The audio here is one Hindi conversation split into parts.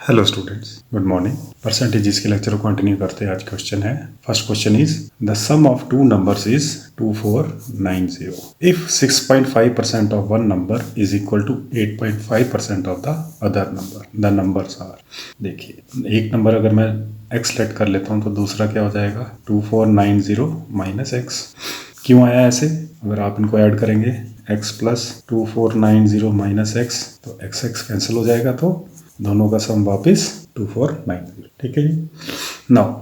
Hello students, good morning. Percentages के लेक्चर को कंटिन्यू करते हैं। आज क्वेश्चन है, first question is the sum of two numbers is 2490 if 6.5% of one number is equal to 8.5% of the other number. The numbers are, देखिए एक नंबर अगर मैं x लेट कर लेता हूँ तो दूसरा क्या हो जाएगा 2490 माइनस एक्स। क्यों आया ऐसे? अगर आप इनको ऐड करेंगे x प्लस 2490 माइनस एक्स तो x x कैंसिल हो जाएगा, तो दोनों का सम वापस 2490। ठीक है जी। Now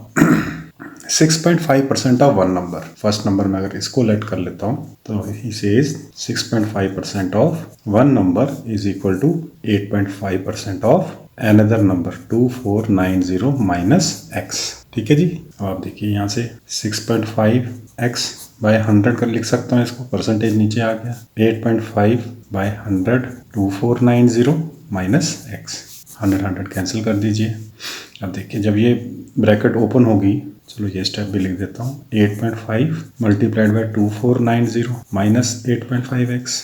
6.5% of one number, first number में अगर इसको लेट कर लेता हूँ तो he says 6.5% of one number is equal to 8.5% of another number 2490 minus x. ठीक है जी। अब आप देखिए यहाँ से 6.5x बाय 100 कर लिख सकता हूँ इसको, परसेंटेज नीचे आ गया। 8.5 बाय 100 2490 माइनस एक्स, 100 कैंसिल कर दीजिए। अब देखिए जब ये ब्रैकेट ओपन होगी, चलो ये स्टेप भी लिख देता हूँ। 8.5 मल्टीप्लाइड बाय 2490 माइनस 8.5x।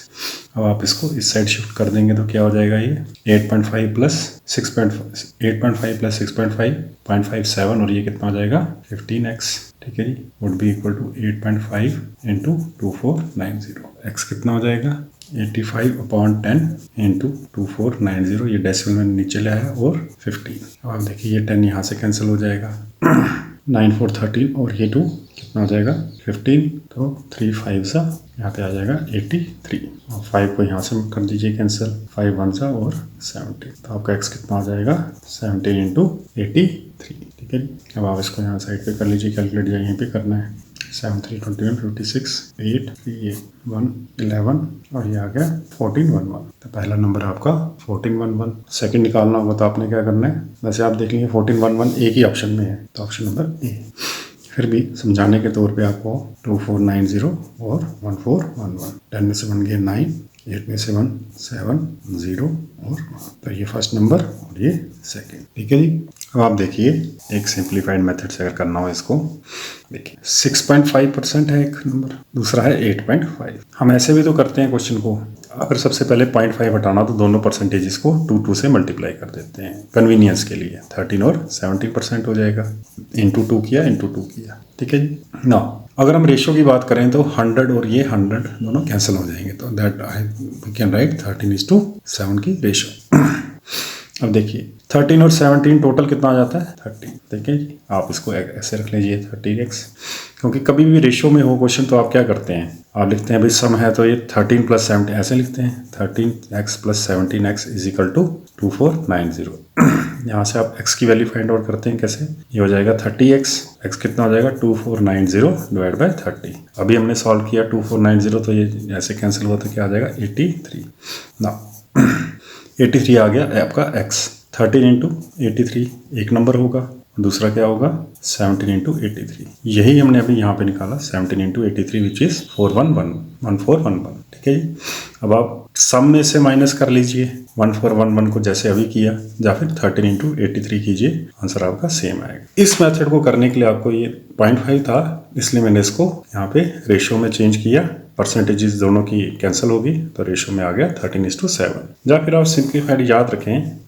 अब आप इसको इस साइड शिफ्ट कर देंगे तो क्या हो जाएगा, ये 8.5 प्लस 8.5 प्लस 6.5 0.57 और ये कितना हो जाएगा 15x। ठीक है जी। Would be equal to 8.5 into 2490। x कितना हो जाएगा 85/10 इंटू 2490। ये डेसिमल में नीचे ले आया और 15। अब आप देखिए ये 10 यहाँ से कैंसिल हो जाएगा। 9 4 13 और ये 2 कितना हो जाएगा 15, तो 3 5 सा यहाँ पे आ जाएगा 83 और 5 को यहाँ से कर दीजिए कैंसिल, 5 1 सा और 70, तो आपका x कितना आ जाएगा 17 इंटू 83। ठीक है। अब आप इसको यहाँ साइड पे कर लीजिए, कैलकुलेट यहीं पे करना है। 7 3 21 56 8 3 1 11 और ये आ गया 1411। तो पहला नंबर आपका 1411। सेकंड निकालना होगा तो आपने क्या करना है, वैसे आप देख लीजिए 1411 एक ही ऑप्शन में है, तो ऑप्शन नंबर ए। फिर भी समझाने के तौर पे आपको 2490 और 1411। 10 में से 1 गया 9, 8 में से 1 7 0 और 1, तो ये फर्स्ट नंबर और ये सेकंड। ठीक है जी। अब आप देखिए एक सिंप्लीफाइड मेथड से अगर करना हो इसको, देखिए 6.5% है एक नंबर, दूसरा है 8.5। हम ऐसे भी तो करते हैं क्वेश्चन को, अगर सबसे पहले 0.5 हटाना तो दोनों परसेंटेजेस को 2 से मल्टीप्लाई कर देते हैं कन्वीनियंस के लिए। 13 और 17% हो जाएगा। इंटू 2 किया, इंटू 2 किया। ठीक है जी। ना अगर हम रेशियो की बात करें तो 100 और ये 100 दोनों कैंसिल हो जाएंगे, तो दैट आई कैन राइट 13:7 की रेशियो। अब देखिए 13 और 17 टोटल कितना आ जाता है 30। ठीक है जी। आप इसको ऐसे रख लीजिए 30x, क्योंकि कभी भी रेशियो में हो क्वेश्चन तो आप क्या करते हैं, आप लिखते हैं भाई सम है तो ये 13 प्लस 70 ऐसे लिखते हैं, 13x plus 17x is equal to 2490। यहाँ से आप x की वैल्यू फाइंड आउट करते हैं कैसे, ये हो जाएगा 30x, x कितना हो जाएगा 2490 डिवाइड बाय 30। अभी हमने सॉल्व किया 2490 तो ये ऐसे कैंसिल हुआ तो क्या आ जाएगा 83। ना 83 आ गया आपका x। 13 इंटू 83 एक नंबर होगा, दूसरा क्या होगा 17 इंटू 83। यही हमने अभी यहाँ पे निकाला 17 इंटू 83 विच इज 1411। ठीक है जी। अब आप सम में से माइनस कर लीजिए 1411 को जैसे अभी किया, या फिर 13 इंटू 83 कीजिए, आंसर आपका सेम आएगा। इस मेथड को करने के लिए आपको ये 0.5 था, इसलिए मैंने इसको यहाँ पे रेशियो में चेंज किया। परसेंटेजेस दोनों की कैंसिल होगी तो रेशियो में आ गया 13:7। या फिर आप सिंप्लीफाइड याद रखें,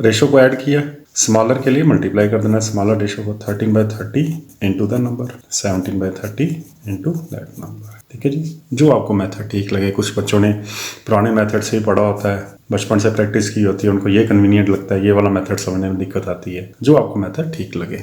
रेशियो को ऐड किया, स्मॉलर के लिए मल्टीप्लाई कर देना स्मॉलर रेशियो को। 13/30 into the number, 17/30 into that number. ठीक है जी। जो आपको मेथड ठीक लगे, कुछ बच्चों ने पुराने मेथड से ही पढ़ा होता है, बचपन से प्रैक्टिस की होती है, उनको ये कन्वीनियंट लगता है, ये वाला मेथड समझने में दिक्कत आती है। जो आपको मेथड ठीक लगे,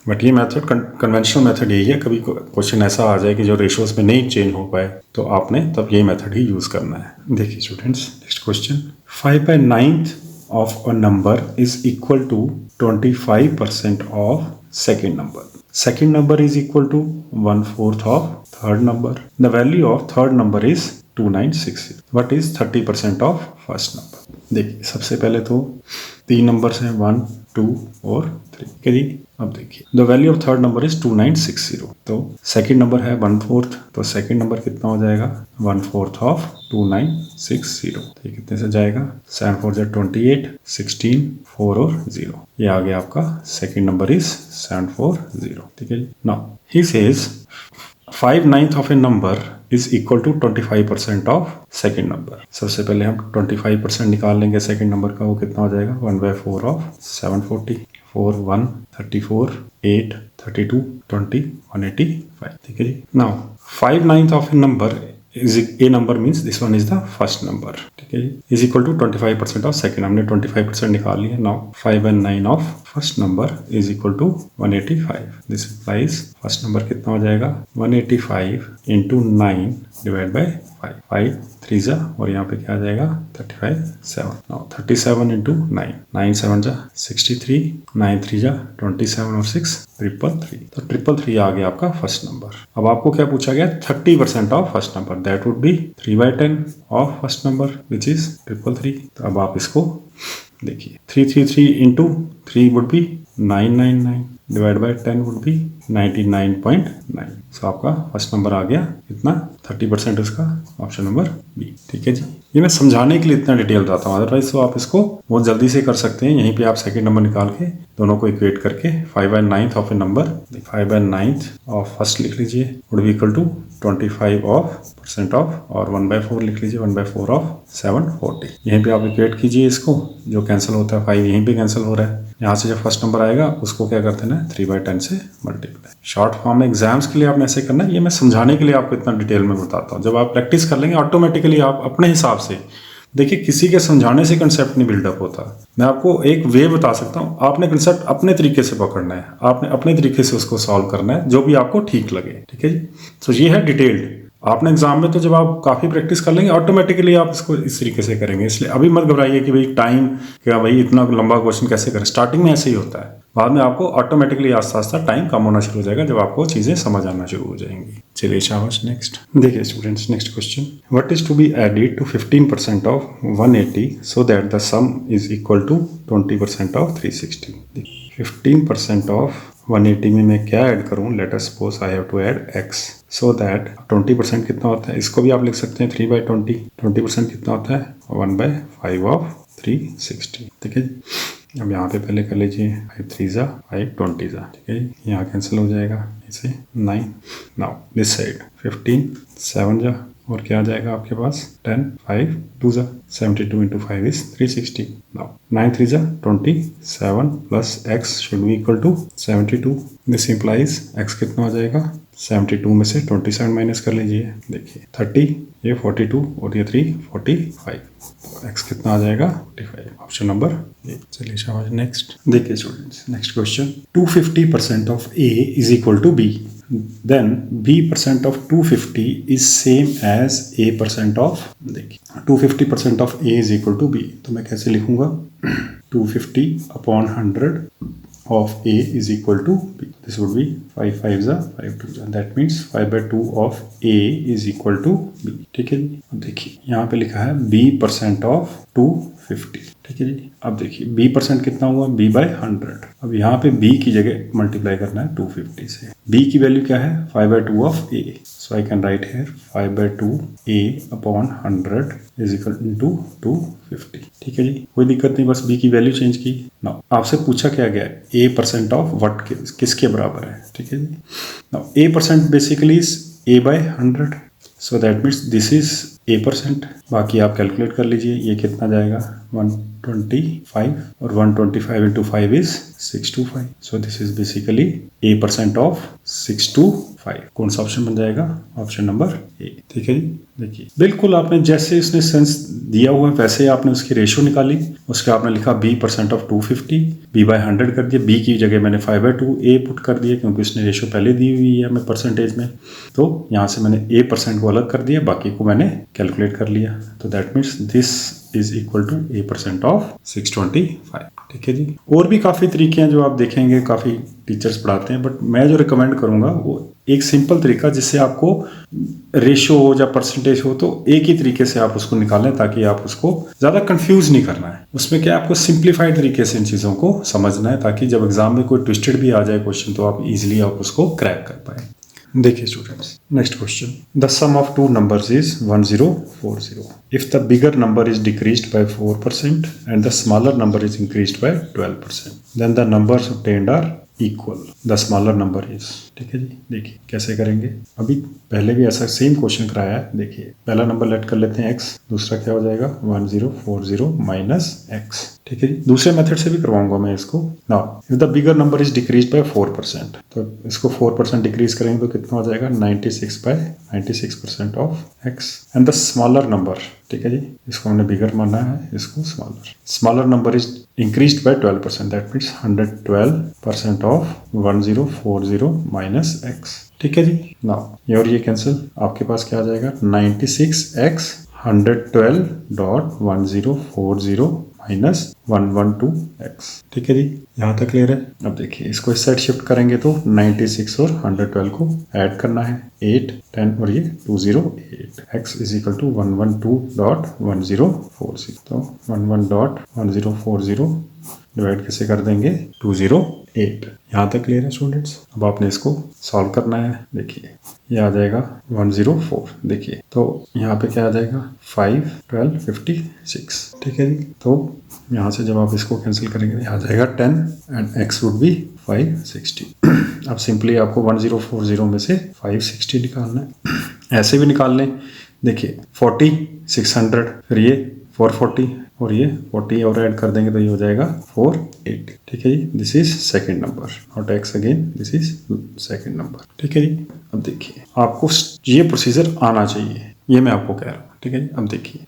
बट ये मेथड कन्वेंशनल मेथड यही है। कभी क्वेश्चन ऐसा आ जाए कि जो रेशियोज में नहीं चेंज हो पाए तो आपने तब ये मेथड ही यूज करना है। देखिए students, next question, 5/9 of a number is equal to 25% of second number. Second number is equal to 1/4 of third number. The value of third number is 2960. What is 30% of first number? देखिए सबसे पहले तो 3 नंबर्स हैं 1 2 और 3। ठीक जी। अब देखिए the value of third number is 2960, तो सेकंड नंबर है 1/4, तो सेकंड नंबर कितना हो जाएगा 1/4 ऑफ 2960। तो ये कितने से जाएगा 7 4 28 16 4 और 0। ये आ गया आपका सेकंड नंबर इज 740। ठीक है जी। Now he says 5/9 of a number is equal to 25% of second number. सबसे पहले हम 25% निकाल लेंगे सेकेंड नंबर का, वो कितना हो जाएगा 1/4 ऑफ 740, 4 1 34 8 32 20 185। ठीक है जी। Now 5/9 of a number is a number means this one is the first number। ठीक है जी। is equal to 25% of second, हमने 25% निकाल लिया। Now 5/9 of first number is equal to 185। This implies first number कितना हो जाएगा 185 इंटू 9 डिवाइड बाई 5, 5 3 जा, और यहाँ पे क्या आ जाएगा 35 7। नाउ 37 इंटू 9, 9 7 जा 63, 9 3 जा 27 और 6 333। तो 333 आ गया आपका फर्स्ट नंबर। अब आपको क्या पूछा गया 30% of first number, that would B 3/10 of first number which is 333। तो अब आप इसको देखिए 333 into 3 would be 999 divide by 10 would be 99.9। सो आपका फर्स्ट नंबर आ गया इतना 30% उसका, ऑप्शन नंबर बी। ठीक है जी। ये मैं समझाने के लिए इतना डिटेल बताता हूँ, अदरवाइज तो आप इसको बहुत जल्दी से कर सकते हैं। यहीं पे आप सेकंड नंबर निकाल के दोनों को इक्वेट करके 5/9 of a number, 5/9 of first लिख लीजिए would be equal to 25 of % of, और 1/4 लिख लीजिए 1/4 ऑफ 740। यहीं पे आप इक्वेट कीजिए इसको, जो कैंसिल होता है 5 यहीं पे कैंसिल हो रहा है। यहाँ से जब फर्स्ट नंबर आएगा उसको क्या करते हैं 3/10 से मल्टीप्लाई। शॉर्ट फॉर्म में एग्जाम्स के लिए आपने ऐसे करना है, ये मैं समझाने के लिए आपको इतना डिटेल में बताता हूँ। जब आप प्रैक्टिस कर लेंगे ऑटोमेटिकली आप अपने हिसाब से, देखिए किसी के समझाने से कंसेप्ट नहीं बिल्डअप होता। मैं आपको एक वे बता सकता हूँ, आपने कंसेप्ट अपने तरीके से पकड़ना है, आपने अपने तरीके से उसको सॉल्व करना है, जो भी आपको ठीक लगे। ठीक है जी। तो ये है डिटेल्ड। आपने एग्जाम में तो जब आप काफ़ी प्रैक्टिस कर लेंगे ऑटोमेटिकली आप इसको इस तरीके से करेंगे। इसलिए अभी मत घबराइए कि भाई टाइम क्या, भाई इतना लंबा क्वेश्चन कैसे करें। स्टार्टिंग में ऐसे ही होता है, बाद में आपको ऑटोमेटिकली आस्ता आस्ता टाइम कम होना शुरू हो जाएगा जब आपको चीज़ें समझ आना शुरू हो जाएंगी। चलिए शाबाश। नेक्स्ट देखिए students, next question, what is to be added to 15% of 180 so that the sum is equal to 20% of 360। 15% of 180 में मैं क्या ऐड करूं, let us suppose I have to add x so that 20% कितना होता है, इसको भी आप लिख सकते हैं 3/20। 20% कितना होता है 1/5 ऑफ 360। ठीक है जी। अब यहाँ पे पहले कर लीजिए 5 3 जा 5 20 जा। ठीक है जी। यहाँ कैंसिल हो जाएगा इसे 9। नाउ दिस साइड 15 7 जा, और क्या आ जाएगा आपके पास 10 5 2 जा 72 इंटू 5 इज 360। नाउ 9 3 जा 27 plus x should be equal to 72। This implies x कितना हो जाएगा 72 में से 27 माइनस कर लीजिए, देखिए 30, ये 42 और ये 3 45। तो x कितना आ जाएगा 45, ऑप्शन नंबर ए। चलिए शाबाश। नेक्स्ट देखिए students, next question, 250% of a is equal to b, then b% of 250 is same as a% of, देखिए 250% of a is equal to b, तो मैं कैसे लिखूंगा 250 upon 100 of a is equal to b. This would be 5 5 जा 5 2 जा, that means 5/2 of a is equal to b। ठीक है जी। अब देखिए यहाँ पे लिखा है b% of 250। ठीक है जी। अब देखिए b% कितना हुआ b/100। अब यहाँ पे b की जगह मल्टीप्लाई करना है 250 से। b की वैल्यू क्या है 5/2 of a, so I can write here 5/2 a upon 100 is equal to 250। ठीक है जी। कोई दिक्कत नहीं, बस b की वैल्यू चेंज की। नाउ आपसे पूछा क्या गया है a% ऑफ व्हाट, किसके बराबर है। ठीक है जी। Now a% basically is a/100, so that means this is a%। बाकी आप कैलकुलेट कर लीजिए, ये कितना जाएगा 125, और 125 into 5 is 625, so this is basically a% of 625। कौन सा ऑप्शन बन जाएगा, ऑप्शन नंबर ए। ठीक है जी। देखिए बिल्कुल आपने जैसे इसने सेंस दिया हुआ है वैसे आपने उसकी रेशियो निकाली, उसके आपने लिखा b% ऑफ 250, b/100 कर दिया, b की जगह मैंने 5/2 a पुट कर दिया क्योंकि उसने रेशियो पहले दी हुई है हमें परसेंटेज में, तो यहाँ से मैंने a% को अलग कर दिया, बाकी को मैंने कैलकुलेट कर लिया, तो that means this is equal to a% of 625। ठीक है जी। और भी काफ़ी तरीके हैं जो आप देखेंगे, काफ़ी टीचर्स पढ़ाते हैं, बट मैं जो रिकमेंड करूँगा वो एक सिंपल तरीका जिससे आपको रेशियो हो या परसेंटेज हो तो एक ही तरीके से आप उसको निकालें, ताकि आप उसको ज़्यादा कंफ्यूज नहीं करना है। उसमें क्या आपको सिंप्लीफाइड तरीके से इन चीज़ों को समझना है, ताकि जब एग्जाम में कोई ट्विस्टेड भी आ जाए क्वेश्चन तो आप इजीली आप उसको क्रैक कर पाए। देखिए students, next question, the sum of two numbers is 1040। If the bigger number is decreased by 4% and the smaller number is increased by 12%, then the numbers obtained are equal the smaller number is. ठीक है जी, देखिए कैसे करेंगे। अभी पहले भी ऐसा सेम क्वेश्चन कराया है। देखिए पहला नंबर लेट कर लेते हैं x, दूसरा क्या हो जाएगा 1040 माइनस x। ठीक है जी, दूसरे मेथड से भी करवाऊंगा मैं इसको। Now if the bigger number is decrease by 4%, तो इसको 4% डिक्रीज करेंगे तो कितना हो जाएगा 96/96% of x and the smaller number. ठीक है जी, इसको हमने बिगर माना है, इसको smaller. Smaller number is increased by 12%, that means 112% of 1040 minus x। ठीक है जी, नाउ ये और ये कैंसिल, आपके पास क्या आ जाएगा 96x 112.1040 माइनस 112x। ठीक है जी, यहाँ तक क्लियर है। अब देखिए इसको इस साइड शिफ्ट करेंगे तो 96 और 112 को ऐड करना है, 8 10 और ये 208। x इज इक्वल टू 112.1040, तो 11.1040 डिवाइड कैसे कर देंगे 208। यहाँ तक क्लियर है स्टूडेंट्स। अब आपने इसको सॉल्व करना है। देखिए ये आ जाएगा 104। देखिए तो यहाँ पे क्या आ जाएगा 5 12 56। ठीक है जी, तो यहाँ से जब आप इसको कैंसिल करेंगे आ जाएगा 10 एंड x वुड बी 560। अब सिंपली आपको 1040 में से 560 निकालना है। ऐसे भी निकाल लें। देखिए 40 600, फिर ये 440 और ये 40 और ऐड कर देंगे तो ये हो जाएगा 480। ठीक है जी, this is second number, not x again, this is second number. ठीक है जी, अब देखिए आपको ये प्रोसीजर आना चाहिए, ये मैं आपको कह रहा हूँ। ठीक है जी, अब देखिए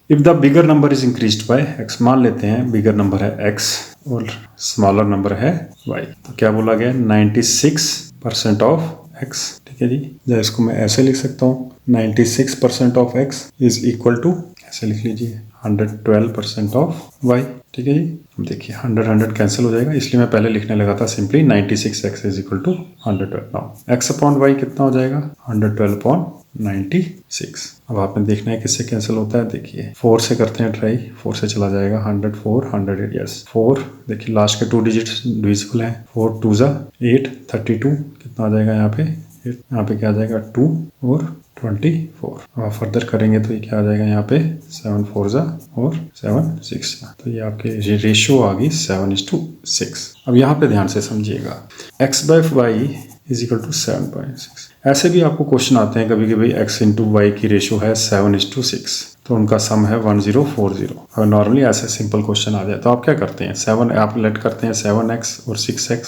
if the bigger number is increased bye x, मान लेते हैं बिगर नंबर है x और स्मॉलर नंबर है y, तो क्या बोला गया 96% ऑफ x। ठीक है जी, जब इसको मैं ऐसे लिख सकता हूँ 96% of x is equal to, ऐसे लिख लीजिए 112% ऑफ y। ठीक है जी, अब देखिए 100 कैंसिल हो जाएगा, इसलिए मैं पहले लिखने लगा था simply 96x is equal to 112। Now x upon y कितना हो जाएगा 112/96। अब आपने देखना है किससे कैंसिल होता है। देखिए 4 से करते हैं ट्राई, 4 से चला जाएगा 104 108, यस 4। देखिए लास्ट के 2 डिजिट्स डिविजिबल हैं, 4 2 ज़ा 8 32, कितना आ जाएगा यहाँ पे, यहाँ पे क्या आ जाएगा 2 और 24। अब आप फर्दर करेंगे तो ये क्या आ जाएगा यहाँ पे 7 4 ज़ा और 7 6, तो ये आपके रेशियो आ गई 7:6। अब यहाँ पे ध्यान से समझिएगा x/y इज इक्वल टू 7.6। ऐसे भी आपको क्वेश्चन आते हैं कभी कभी x इंटू वाई की रेशियो है 7:6, तो उनका सम है 1040। अगर नॉर्मली ऐसे सिंपल क्वेश्चन आ जाए तो आप क्या करते हैं 7 आप लेट करते हैं 7x और 6x,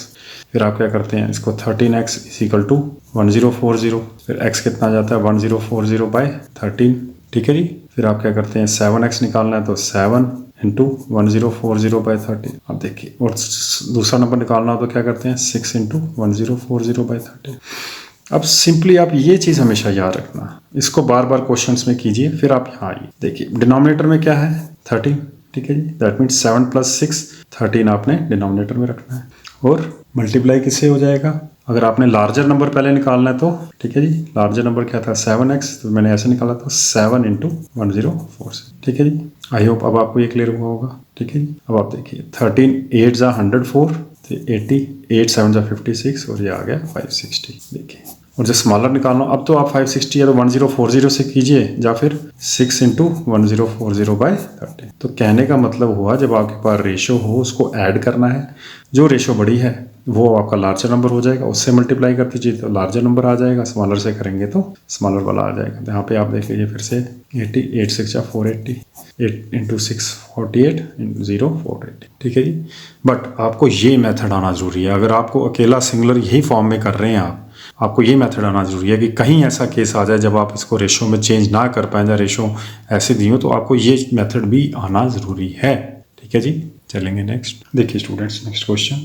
फिर आप क्या करते हैं इसको 13x इज इक्वल टू 1040, फिर x कितना आ जाता है 1040/13। ठीक है जी, फिर आप क्या करते हैं 7x निकालना है तो 7 इंटू 1040/13। अब देखिए और दूसरा नंबर निकालना हो तो क्या करते हैं 6 इंटू 1040/13। अब सिंपली आप ये चीज़ हमेशा याद रखना, इसको बार बार क्वेश्चंस में कीजिए, फिर आप यहाँ आइए। देखिए डिनोमिनेटर में क्या है 13। ठीक है जी, दैट मीन्स 7 + 6 13 आपने डिनोमिनेटर में रखना है, और मल्टीप्लाई किससे हो जाएगा, अगर आपने लार्जर नंबर पहले निकालना है तो। ठीक है जी, लार्जर नंबर क्या था 7x, तो मैंने ऐसे निकाला था 7 इंटू 1040। ठीक है जी, आई होप अब आपको ये क्लियर हुआ होगा। ठीक है जी, अब आप देखिए 13 8 ज़ा 104, तो 80 8 7 ज़ा 56 और ये आ गया 560। देखिए और जो स्मॉलर निकालना अब तो आप 560 या तो 1040 से कीजिए या फिर 6 इंटू 1040/13। तो कहने का मतलब हुआ जब आपके पास रेशो हो उसको ऐड करना है, जो रेशो बड़ी है वो आपका लार्जर नंबर हो जाएगा, उससे मल्टीप्लाई कर दीजिए तो लार्जर नंबर आ जाएगा, स्मॉलर से करेंगे तो स्मॉलर वाला आ जाएगा। तो यहाँ पे आप देख लीजिए फिर से 80 8 6 = 480, 8 इंटू 6 48 0 480। ठीक है जी, बट आपको ये मेथड आना जरूरी है। अगर आपको अकेला सिंगुलर यही फॉर्म में कर रहे हैं आपको ये मेथड आना जरूरी है कि कहीं ऐसा केस आ जाए जब आप इसको रेशो में चेंज ना कर पाए या रेशो ऐसे दी हो, तो आपको ये मेथड भी आना ज़रूरी है। ठीक है जी, चलेंगे नेक्स्ट। देखिए स्टूडेंट्स नेक्स्ट क्वेश्चन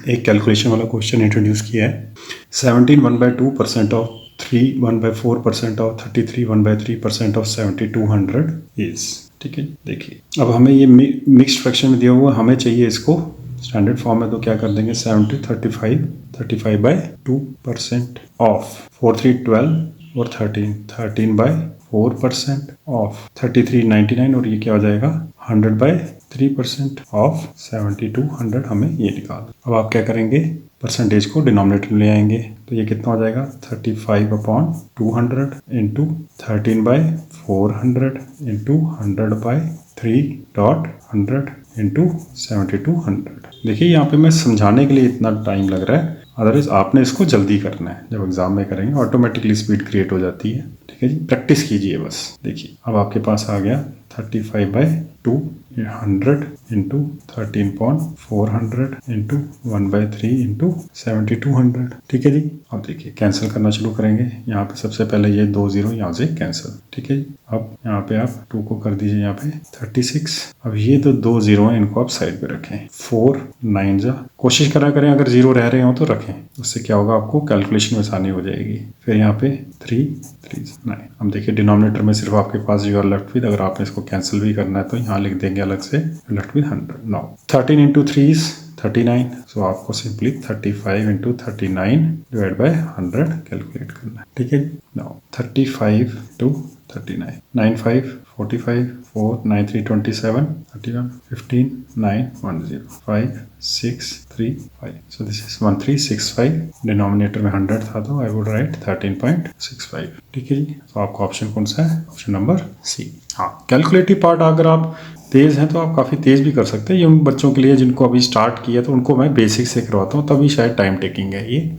एक कैलकुलेशन वाला क्वेश्चन इंट्रोड्यूस किया है। 17 1/2% ऑफ 3 1/4% ऑफ 33 1/3% ऑफ 7200 इज। ठीक है, देखिए अब हमें ये मिक्स्ड फ्रैक्शन में दिया हुआ, हमें चाहिए इसको स्टैंडर्ड फॉर्म में, तो क्या कर देंगे 70 35/2% ऑफ 4 3 12 और 13/4% ऑफ 33 99, और ये क्या हो जाएगा 100/3% ऑफ 7200। हमें ये निकालना। अब आप क्या करेंगे परसेंटेज को डिनोमिनेटर में ले आएंगे, तो ये कितना हो जाएगा 35/200 इंटू 13/400 इंटू 100/3 3.100 इंटू 7200। देखिए यहाँ पे मैं समझाने के लिए इतना टाइम लग रहा है, अदरवाइज आपने इसको जल्दी करना है। जब एग्जाम में करेंगे ऑटोमेटिकली स्पीड क्रिएट हो जाती है। ठीक है जी, प्रैक्टिस कीजिए बस। देखिए अब आपके पास आ गया 35/2 100 इंटू 13.400 इंटू 1/3 इंटू 7200। ठीक है जी, अब देखिए कैंसिल करना शुरू करेंगे। यहाँ पे सबसे पहले ये 2 जीरो यहाँ से कैंसिल। ठीक है जी, अब यहाँ पे आप 2 को कर दीजिए यहाँ पे 36। अब ये तो 2 जीरो हैं, इनको आप साइड पे रखें। 4 9 जा, कोशिश करा करें अगर जीरो रह रहे हो तो रखें, उससे क्या होगा आपको कैलकुलेशन में आसानी हो जाएगी। फिर यहाँ पे 3 3 9। अब देखिए डिनोमिनेटर में सिर्फ आपके पास यू आर लेफ्ट विद, अगर आपने इसको कैंसिल भी करना है तो यहाँ लिख देंगे अलग से left with 100। Now 13 into 3 is 39, सो आपको simply 35 into 39 divide by 100 calculate करना है। ठीक है, now 35 to 39 9 5 45 4 9 3 27 31 15 9 1 0 5 6 3 5, so this is 1365। Denominator में 100 था तो आई वुड राइट 13.65। ठीक है जी, तो आपका ऑप्शन कौन सा है? Option number C. हाँ, कैलकुलेटिव पार्ट अगर आप तेज़ हैं तो आप काफ़ी तेज़ भी कर सकते हैं। ये उन बच्चों के लिए जिनको अभी स्टार्ट किया तो उनको मैं बेसिक से करवाता हूँ, तभी शायद टाइम टेकिंग है ये।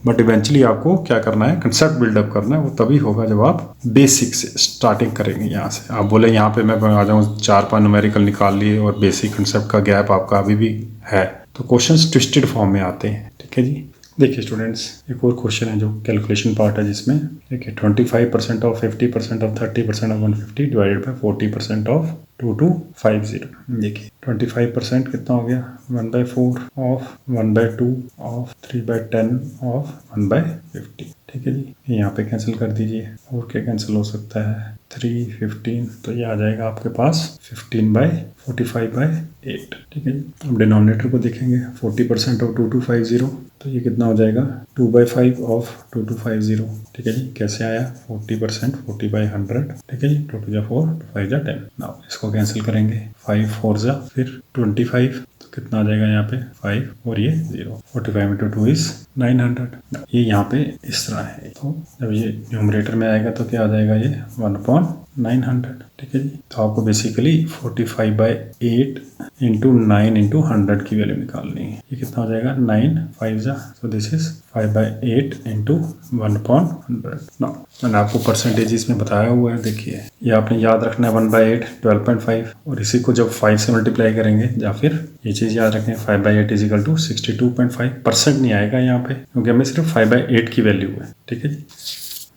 बट इवेंचुअली आपको क्या करना है, कंसेप्ट बिल्डअप करना है, वो तभी होगा जब आप बेसिक से स्टार्टिंग करेंगे। यहाँ से आप बोले यहाँ पे मैं आ जाऊँ 4-5 न्यूमेरिकल निकाल लिए और बेसिक कंसेप्ट का गैप आपका अभी भी है, तो क्वेश्चंस ट्विस्टेड फॉर्म में आते हैं। ठीक है जी, देखिए स्टूडेंट्स, एक और क्वेश्चन है जो कैलकुलेशन पार्ट है, जिसमें देखिए 25% of 50% of 30% of 150 divided by 40% of 2250। देखिए 25% कितना हो गया, 1/4 ऑफ 1/2 ऑफ 3/10 ऑफ 1/50। ठीक है जी, यहाँ पे कैंसिल कर दीजिए। और क्या कैंसिल हो सकता है, 3 15, तो ये आ जाएगा आपके पास 15/45/8। ठीक है जी, अब डिनोमिनेटर को देखेंगे 40% ऑफ 2250, तो ये कितना हो जाएगा 2/5 ऑफ 2250। ठीक है जी, कैसे आया 40% 40/100। ठीक है जी, 2 2 4 2 5 10। नाउ इसको कैंसिल करेंगे, 5 4 जा फिर 25, तो कितना आ जाएगा यहाँ पे 5 और ये 0। 45 इंटू 2 इज 900। ये यहाँ पे इस तरह है, तो जब ये न्यूमरेटर में आएगा तो क्या आ जाएगा, ये 1/900। ठीक है जी, तो आपको बेसिकली 45/8 इंटू 9 इंटू 100 की वैल्यू निकालनी है। ये कितना हो जाएगा 9 5 जा, सो दिस इज 5/8 इंटू 1/100। ना मैंने आपको परसेंटेज इसमें बताया हुआ है, देखिए ये आपने याद रखना है 1/8 12.5, और इसी को जब 5 से मल्टीप्लाई करेंगे, या फिर ये चीज़ याद रखें 5/8 इज इक्वल टू 62.5। % नहीं आएगा यहाँ पे, क्योंकि हमें सिर्फ 5/8 की वैल्यू है। ठीक है जी,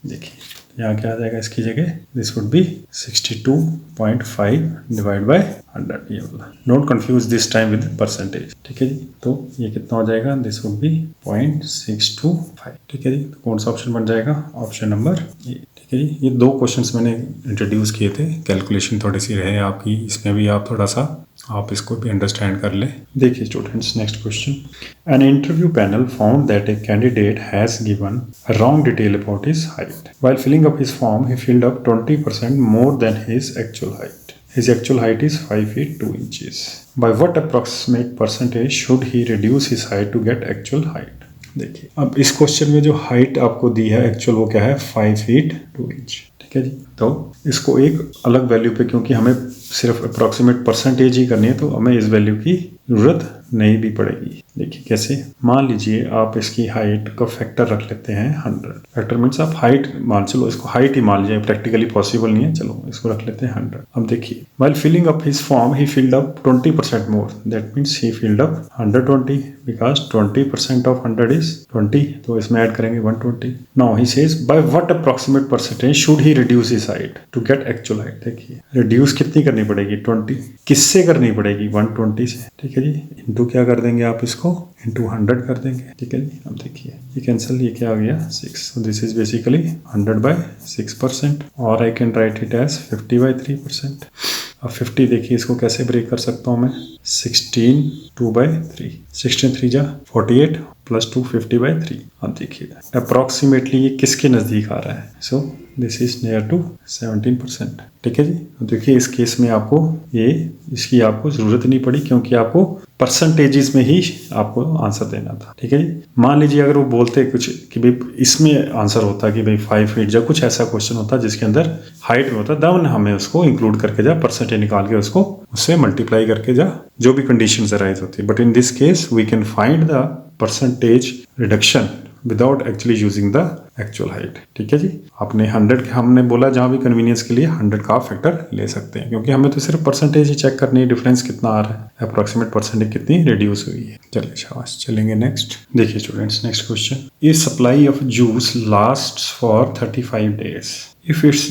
देखिए यहाँ क्या आ जाएगा इसकी जगह, this would B 62.5 divide by 100। ये वाला, don't confuse this time with percentage. ठीक है जी, तो ये कितना हो जाएगा, दिस वुड बी 0.625। ठीक है जी, तो कौन सा ऑप्शन बन जाएगा, ऑप्शन नंबर ए। ठीक है जी, ये 2 क्वेश्चंस मैंने इंट्रोड्यूस किए थे, कैलकुलेशन थोड़ी सी रहे आपकी, इसमें भी आप थोड़ा सा आप इसको भी अंडरस्टैंड कर लें। देखिए students, next question, an interview panel found that a candidate has given a wrong detail about his height. While filling up his form, he filled up 20% more than his actual height. His actual height is 5 feet 2 inches. By what approximate percentage should he reduce his height to get actual height? देखिए अब इस क्वेश्चन में जो हाइट आपको दी है एक्चुअल, वो क्या है 5 feet 2 inch। ठीक है जी, तो इसको एक अलग वैल्यू पे, क्योंकि हमें सिर्फ अप्रॉक्सीमेट परसेंटेज ही करनी है, तो हमें इस वैल्यू की जरूरत नहीं भी पड़ेगी। देखिए कैसे, मान लीजिए आप इसकी हाइट का फैक्टर रख लेते हैं 100। फैक्टर मीन्स आप हाइट मान, चलो इसको हाइट ही मान लीजिए, प्रैक्टिकली पॉसिबल नहीं है, चलो इसको रख लेते हैं 100। अब देखिए, while filling up his form he filled up 20% more, that means he filled up 120, because 20% of 100 is 20, तो इसमें ऐड करेंगे 120। Now he says by what approximate percentage should he reduce his height to get actual height. देखिए रिड्यूस कितनी करनी पड़ेगी, 20, किससे करनी पड़ेगी, 120 से। ठीक है जी, इंटू क्या कर देंगे आप इसको, इंटू 100 कर देंगे। ठीक है जी, अब देखिए ये कैंसिल, ये क्या आ गया 6, so this is basically 100/6%, और I can write it as 50/3%। अब 50 देखिए इसको कैसे ब्रेक कर सकता हूँ मैं, 16 2/3, 16 3 जा 48 प्लस 250/3। अब देखिए अप्रॉक्सीमेटली ये किसके नज़दीक आ रहा है, so this is near to 17%। ठीक है जी। अब देखिए इस केस में आपको इसकी आपको ज़रूरत नहीं पड़ी क्योंकि आपको परसेंटेजेस में ही आपको आंसर देना था। ठीक है जी। मान लीजिए अगर वो बोलते कुछ कि भाई इसमें आंसर होता कि भाई 5 फीट या कुछ ऐसा क्वेश्चन होता जिसके अंदर हाइट में होता, देन हमें उसको इंक्लूड करके जा परसेंटेज निकाल के उसको उससे मल्टीप्लाई करके जा जो भी कंडीशंस अराइज होती है। But in this case we can find the percentage reduction without actually using the actual height. ठीक है जी। आपने 100 हमने बोला जहां भी कन्वीनियंस के लिए 100 का फैक्टर ले सकते हैं क्योंकि हमें तो सिर्फ परसेंटेज ही चेक करनी है, डिफरेंस कितना आ रहा है, अप्रोक्सीमेट परसेंटेज कितनी रिड्यूस हुई है। चलिए शाबाश, चलेंगे नेक्स्ट। देखिए students next question, if supply of juice lasts for 35 days, if its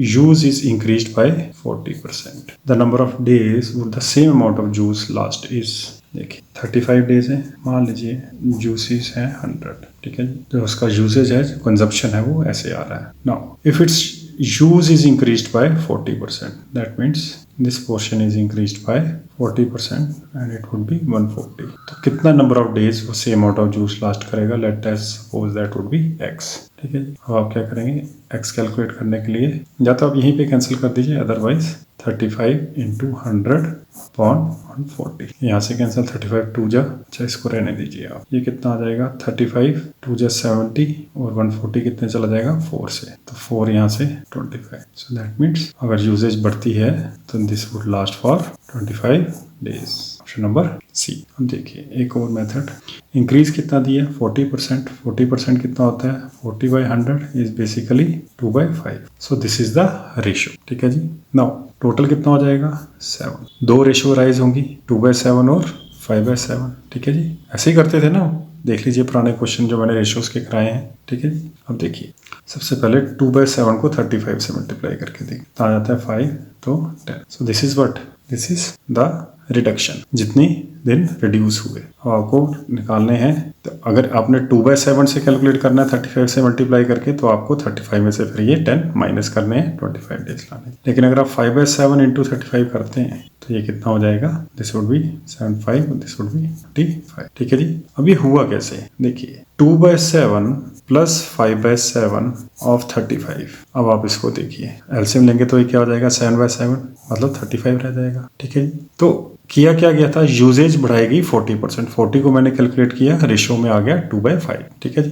use is increased by 40%, the number of days would the same amount of juice last is। देखिए 35 डेज है, मान लीजिए जूसेस है 100। ठीक है, जो उसका यूसेज है, कंजप्शन है, वो ऐसे आ रहा है। Now if its use is increased by 40%, that means this portion is increased by 40% and it would be 140। तो कितना नंबर ऑफ डेज वो same amount of juice last करेगा, let us suppose that would be x। ठीक है जी। अब आप क्या करेंगे, x कैलकुलेट करने के लिए या तो आप यहीं पे कैंसिल कर दीजिए, अदरवाइज 35 इंटू 100 अपॉन 140, यहाँ से कैंसिल 35 2 जा, अच्छा इसको रहने दीजिए आप। ये कितना आ जाएगा, 35 2 जा 70 और 140 कितने चला जाएगा 4 से, तो 4 यहाँ से 25। सो दैट मीन्स अगर यूजेज बढ़ती है तो this would last for 25 days. Option number C. अब देखिए एक और मेथड, इंक्रीज कितना दिया 40%, 40% कितना होता है 40/100 is basically 2/5। So this is the ratio. ठीक है जी। नाउ टोटल कितना हो जाएगा 7, दो रेशियो राइज होंगी 2/7 और 5/7। ठीक है जी। ऐसे ही करते थे ना, देख लीजिए पुराने क्वेश्चन जो मैंने रेशियोज के कराए हैं। ठीक है जी। अब देखिए सबसे पहले 2/7 को 35 से मल्टीप्लाई करके देखिए, तो आ जाता है 5 तो 10। सो this is what, this is the reduction, जितनी दिन रिड्यूस हुए। अब आपको निकालने हैं, तो अगर आपने 2/7 से कैलकुलेट करना है 35 से मल्टीप्लाई करके, तो आपको 35 में से फिर ये 10 माइनस करने हैं, 25 डेज लाने। लेकिन अगर आप 5/7 इंटू 35 करते हैं तो ये कितना हो जाएगा, this would B 75, this would B 45। ठीक है जी। अब ये हुआ कैसे, देखिए 2/7 प्लस 5/7 ऑफ 35। अब आप इसको देखिए, एलसीएम लेंगे तो ये क्या हो जाएगा 7/7, मतलब 35 रह जाएगा। ठीक है जी। तो किया क्या गया था, यूजेज बढ़ाएगी 40%, 40 को मैंने कैलकुलेट किया, रेशियो में आ गया 2/5। ठीक है जी।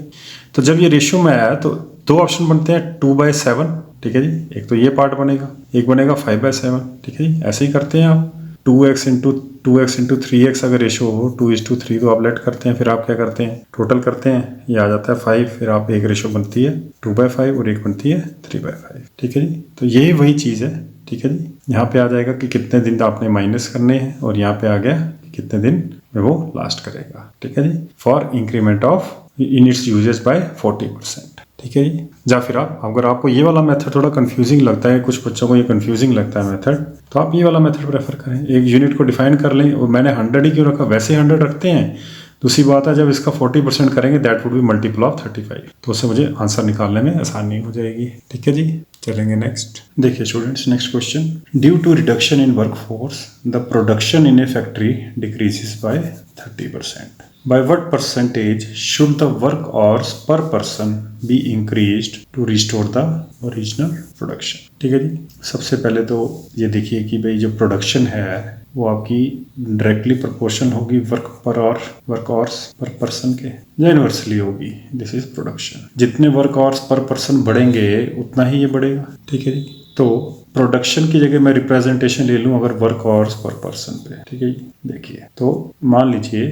तो जब ये रेशियो में आया तो दो ऑप्शन बनते हैं 2/7। ठीक है जी। एक तो ये पार्ट बनेगा, एक बनेगा 5/7। ठीक है जी। ऐसे ही करते हैं आप, 2x इंटू 3x अगर रेशियो हो 2:3 तो आप लेट करते हैं, फिर आप क्या करते हैं टोटल करते हैं, ये आ जाता है 5, फिर आप एक रेशियो बनती है 2/5 और एक बनती है 3/5। ठीक है जी। तो यही वही चीज़ है। ठीक है जी। यहाँ पे आ जाएगा कि कितने दिन आपने माइनस करने हैं, और यहाँ पे आ गया कि कितने दिन में वो लास्ट करेगा। ठीक है जी। For increment of in its uses by 40%। ठीक है जी। या फिर आप, अगर आपको ये वाला मेथड थोड़ा कंफ्यूजिंग लगता है, कुछ बच्चों को ये कंफ्यूजिंग लगता है मेथड, तो आप ये वाला मेथड प्रेफर करें। एक यूनिट को डिफाइन कर लें, और मैंने 100 ही क्यों रखा, वैसे 100 रखते हैं। दूसरी बात है जब इसका 40% करेंगे that would be multiple of 35, तो उससे मुझे आंसर निकालने में आसानी हो जाएगी। ठीक है जी। चलेंगे नेक्स्ट। देखिए students next question, due to reduction in workforce the production in a factory decreases by 30%। By what percentage should the work hours per person be increased to restore the original production? ठीक है जी। सबसे पहले तो ये देखिए कि भाई जो प्रोडक्शन है वो आपकी डायरेक्टली प्रोपोर्शन होगी वर्क आवर्स पर पर्सन के, या इनवर्सली होगी। This is production. जितने वर्क आवर्स पर पर्सन बढ़ेंगे उतना ही ये बढ़ेगा। ठीक है जी। तो प्रोडक्शन की जगह मैं रिप्रेजेंटेशन ले लूँ अगर वर्क आवर्स पर पर्सन पे। ठीक है जी। देखिए तो मान लीजिए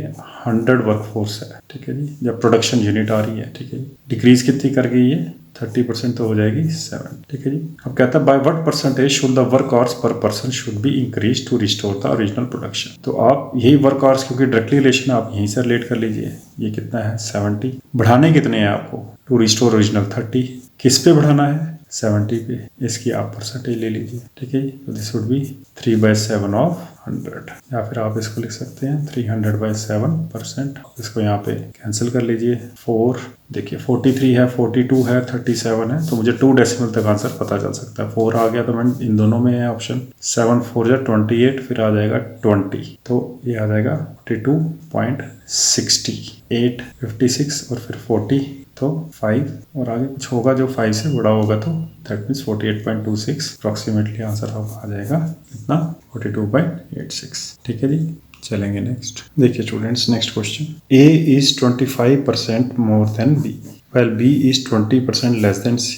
100 वर्कफोर्स है। ठीक है जी। जब प्रोडक्शन यूनिट आ रही है, ठीक है जी, डिक्रीज कितनी कर गई है 30%, तो हो जाएगी 7। ठीक है जी। अब कहता है by what percentage should the work hours per person should be increase to restore the original production. तो आप यही वर्क आवर्स, क्योंकि डायरेक्टली रिलेशन आप यहीं से रिलेट कर लीजिए, ये कितना है 70, बढ़ाने कितने हैं आपको टू रिस्टोर ओरिजिनल 30, किस पे बढ़ाना है 70 पे, इसकी आप परसेंटेज ले लीजिए। ठीक है जी। तो दिस वुड बी 3/7 ऑफ 100, या फिर आप इसको लिख सकते हैं 300/7%। इसको यहाँ पे कैंसिल कर लीजिए। 4 देखिए 43 है, 42 है, 37 है, तो मुझे 2 डेसिमल तक आंसर पता चल सकता है। 4 आ गया तो मैं इन दोनों में है ऑप्शन। 7 4 जा 28, फिर आ जाएगा 20, तो ये आ जाएगा 42.60। 8 56 और फिर 40, तो 5 और आगे कुछ होगा जो 5 से बड़ा होगा, तो दैट मीन्स 48.26 अप्रॉक्सीमेटली आंसर आ जाएगा इतना 42.86। ठीक है जी, चलेंगे नेक्स्ट। देखिए students, next question. A is 25% more than B, while B is 20% less than C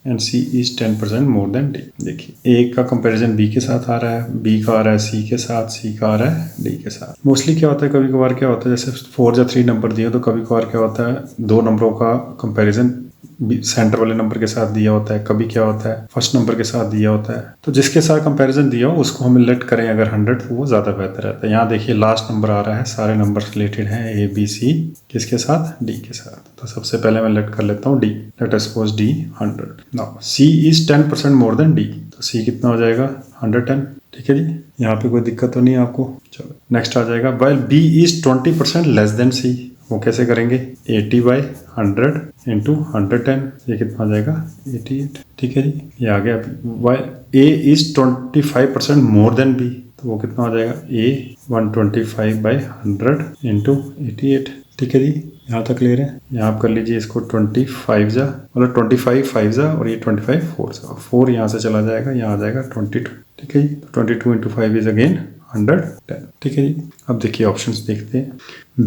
and C is 10% more than D। देखिए A का कंपैरिजन B के साथ आ रहा है, B का आ रहा है C के साथ, C का आ रहा है D के साथ। मोस्टली क्या होता है, कभी कभार क्या होता है, जैसे 4 या 3 नंबर दिए तो कभी कभार क्या होता है 2 नंबरों का कंपैरिजन सेंटर वाले नंबर के साथ दिया होता है, कभी क्या होता है फर्स्ट नंबर के साथ दिया होता है। तो जिसके साथ कंपैरिजन दिया हो उसको हम लेट करें अगर 100, तो वो ज़्यादा बेहतर रहता है। यहाँ देखिए लास्ट नंबर आ रहा है, सारे नंबर रिलेटेड हैं A B C किसके साथ, D के साथ। तो सबसे पहले मैं लेट कर लेता हूँ D, late us suppose D 100। Now C is 10% more than D, तो C कितना हो जाएगा 110। ठीक है जी, यहाँ पे कोई दिक्कत तो नहीं है आपको। चलो नेक्स्ट आ जाएगा, while B is 20% less than C, वो कैसे करेंगे, 80/100 इंटू 110, ये कितना आ जाएगा 88। ठीक है जी, ये आ गया। Y A is 25% more than B, तो वो कितना हो जाएगा A 125/100 इंटू 88। ठीक है जी, यहाँ तक क्लियर है। यहाँ आप कर लीजिए इसको 25 जा, मतलब 25 5 जा और ये 25 4 जा, 4 यहाँ से चला जाएगा, यहाँ आ जाएगा 22। ठीक है जी, 22 इंटू 5 इज अगेन 110। ठीक है जी, अब देखिए ऑप्शंस देखते हैं।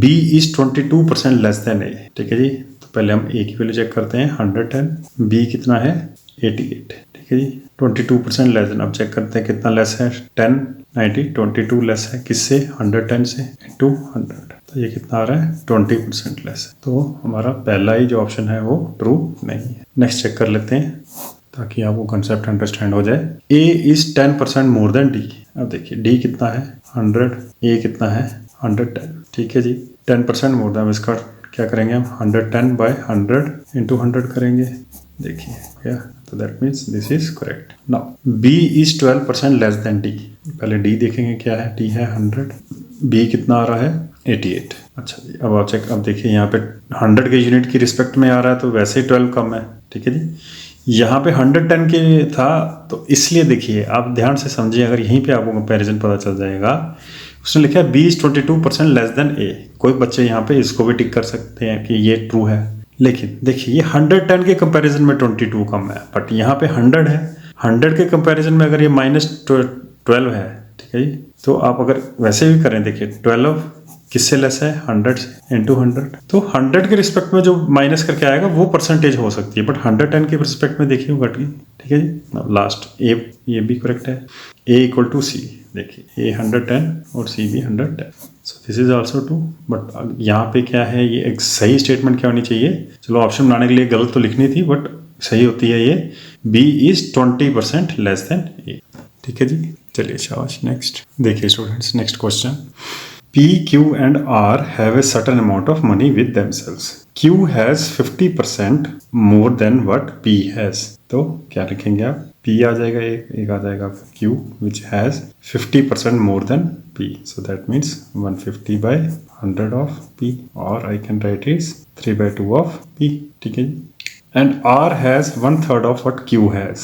B is 22% less than A। ठीक है जी, तो पहले हम A की वैल्यू चेक करते हैं 110, B कितना है 88। ठीक है जी, 22% लेस देन, अब चेक करते हैं कितना लेस है, 10 90, 22 लेस है किससे, 110 से, इंटू 100, तो ये कितना आ रहा है 20% लेस है। तो हमारा पहला ही जो ऑप्शन है वो ट्रू नहीं है। नेक्स्ट चेक कर लेते हैं ताकि आपको कंसेप्ट अंडरस्टैंड हो जाए। A is 10% more than D। अब देखिए D कितना है 100, A कितना है 110। ठीक है जी, 10% मोर देन, इसका क्या करेंगे हम 110/100 इंटू 100 करेंगे। देखिए क्या, तो that means this is correct. Now B is 12% less than D। पहले D देखेंगे क्या है, D है 100, B कितना आ रहा है 88। अच्छा जी, अब आप चेक, अब देखिए यहाँ पे 100 के यूनिट की रिस्पेक्ट में आ रहा है तो वैसे ही 12 कम है। ठीक है जी, यहाँ पे 110 के था तो इसलिए देखिए आप ध्यान से समझिए, अगर यहीं पे आपको कंपैरिजन पता चल जाएगा। उसने लिखा है B is 22% less than A। कोई बच्चे यहाँ पे इसको भी टिक कर सकते हैं कि ये ट्रू है, लेकिन देखिए ये 110 के कंपैरिजन में 22 कम है, बट यहाँ पे 100 है। 100 के कंपैरिजन में अगर ये -12 है, ठीक है जी, तो आप अगर वैसे भी करें, देखिए 12 किससे लेस है 100 से, इंटू 100, तो 100 के रिस्पेक्ट में जो माइनस करके आएगा वो परसेंटेज हो सकती है, बट 110 के रिस्पेक्ट में देखिए वो घट गई। ठीक है जी, लास्ट ए, ये भी करेक्ट है, A = C। देखिए A 110 और C भी 110, सो this is also true. But यहाँ पे क्या है, ये एक सही स्टेटमेंट क्या होनी चाहिए, चलो ऑप्शन बनाने के लिए गलत तो लिखनी थी बट सही होती है ये, B is 20% less than A। ठीक है जी, चलिए शाबाश। नेक्स्ट देखिए students, next question. P, Q and R have a certain amount of money with themselves. Q has 50% more than what P has. तो क्या लिखेंगे आप, P आ जाएगा एक आ जाएगा Q which has 50% more than P. So that means 150/100 of P, or I can write is 3/2 of P. ठीक है जी, and R has 1/3 of what Q has.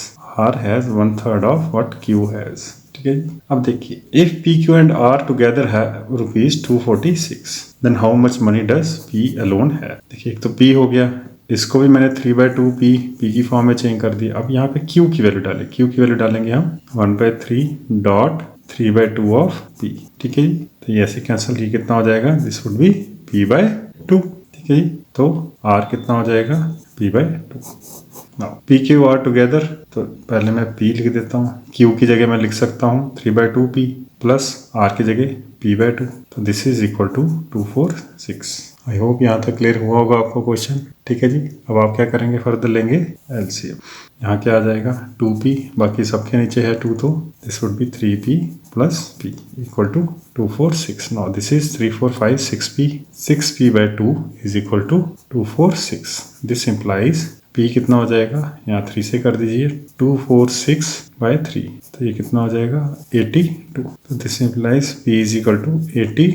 R has 1/3 of what Q has. ठीक है जी, अब देखिए, if P, Q and R together have rupees 246, then how much money does P alone have? देखिए एक तो P हो गया, इसको भी मैंने 3/2 P की फॉर्म में चेंज कर दिया। अब यहाँ पे Q की वैल्यू डालें, Q की वैल्यू डालेंगे हम 1/3 of P। ठीक है जी, तो ये ऐसे कैंसिल, ये कितना हो जाएगा, दिस वुड बी P/2। ठीक है जी, तो R कितना हो जाएगा P/2। P, Q, R together, तो पहले मैं P लिख देता हूँ, Q की जगह मैं लिख सकता हूँ 3/2 P प्लस R की जगह P/2, तो this is equal to 246। I hope यहाँ तक क्लियर हुआ होगा आपको क्वेश्चन। ठीक है जी, अब आप क्या करेंगे, फर्दर लेंगे LCM। यहाँ क्या आ जाएगा 2P, बाकी सबके नीचे है 2, तो this would be 3P plus P equal to 246। Now this is 3 4 5 6P। 6P/2 is equal to 246। This implies p कितना हो जाएगा, यहाँ 3 से कर दीजिए, 246/3, तो ये कितना हो जाएगा 82। तो this implies p is equal to 82।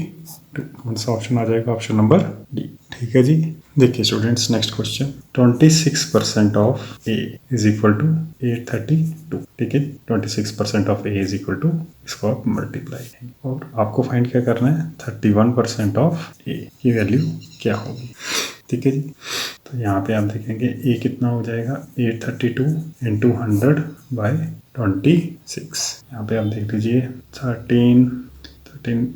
कौन सा ऑप्शन आ जाएगा, ऑप्शन नंबर डी। ठीक है जी। देखिए students, next question, 26% of a is equal to 832। ठीक है, 26% of a is equal to, इसको आप मल्टीप्लाई और आपको फाइंड क्या करना है, 31% ऑफ a की वैल्यू क्या होगी। ठीक है जी। तो यहाँ पे आप देखेंगे a कितना हो जाएगा, 832 इंटू 100/26। यहाँ पे आप देख लीजिए 13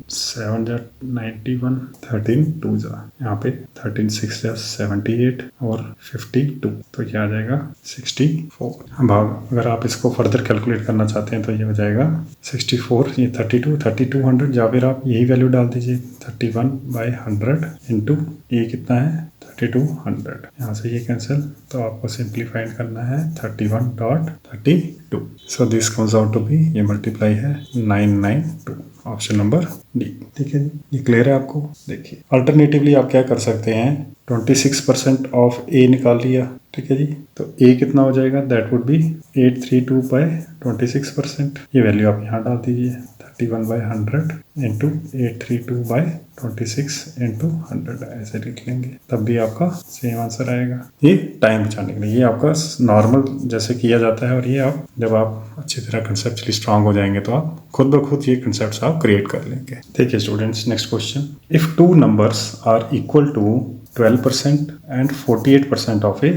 7 जा 91, 13 2 जा, यहाँ पे 13 6 जा 78 और 52, तो ये आ जाएगा 64। अब अगर आप इसको फर्दर कैलकुलेट करना चाहते हैं तो ये हो जाएगा 64, ये 32 या फिर आप यही वैल्यू डाल दीजिए 31/100 इंटू ये कितना है 3200। यहाँ से ये कैंसिल, तो आपको सिंपली फाइंड करना है 31.32। So this comes out to be, ये मल्टीप्लाई है 992, ऑप्शन नंबर डी। ठीक है जी, ये क्लियर है आपको। देखिए अल्टरनेटिवली आप क्या कर सकते हैं, 26% ऑफ ए निकाल लिया। ठीक है जी, तो ए कितना हो जाएगा, दैट वुड बी 832/26%। ये वैल्यू आप यहाँ डाल दीजिए, 31/100 इंटू 832/26 इंटू 100, ऐसे लिख लेंगे, तब भी आपका सेम आंसर आएगा। ये टाइम बचाने के लिए, ये आपका नॉर्मल जैसे किया जाता है, और ये आप जब आप अच्छी तरह कंसेप्चुअली स्ट्रांग हो जाएंगे तो आप खुद ब खुद ये कंसेप्ट आप क्रिएट कर लेंगे। देखिए students, next question, if two numbers are equal to 12% and 48% of the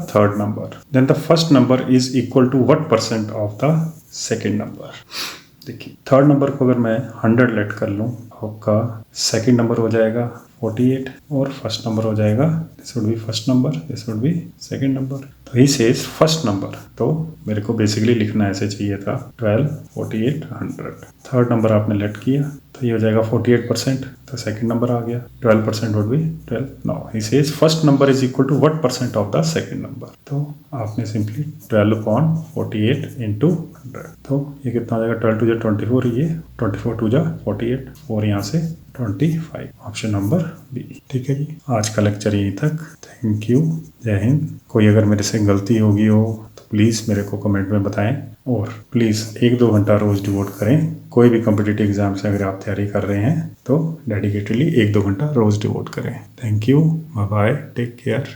third number, then the first number is equal to what percent of the second number। देखिए थर्ड नंबर को अगर मैं 100 लेट कर लूँ, आपका सेकंड नंबर हो जाएगा 48 और फर्स्ट नंबर हो जाएगा, this would B first number, this would B second number. तो ही सेज फर्स्ट नंबर, तो मेरे को बेसिकली लिखना ऐसे चाहिए था 12, 48, 100। थर्ड नंबर आपने लेट किया तो ये हो जाएगा 48%, तो सेकंड नंबर आ गया, 12% would be 12। Now he says first number is equal to what percent of the second number, तो आपने सिंपली 12/48 इंटू 100, तो ये कितना हो जाएगा, 12 2 जा 24, ये 24 2 जा 48, और यहाँ से 25, ऑप्शन नंबर बी। ठीक है जी, आज का लेक्चर यहीं तक। थैंक यू, जय हिंद। कोई अगर मेरे से गलती होगी हो तो प्लीज़ मेरे को कमेंट में बताएं, और प्लीज़ 1-2 घंटा रोज़ डिवोट करें। कोई भी कॉम्पिटिटिव एग्जाम से अगर आप तैयारी कर रहे हैं तो डेडिकेटली 1-2 घंटा रोज़ डिवोट करें। Thank you, bye bye, take care.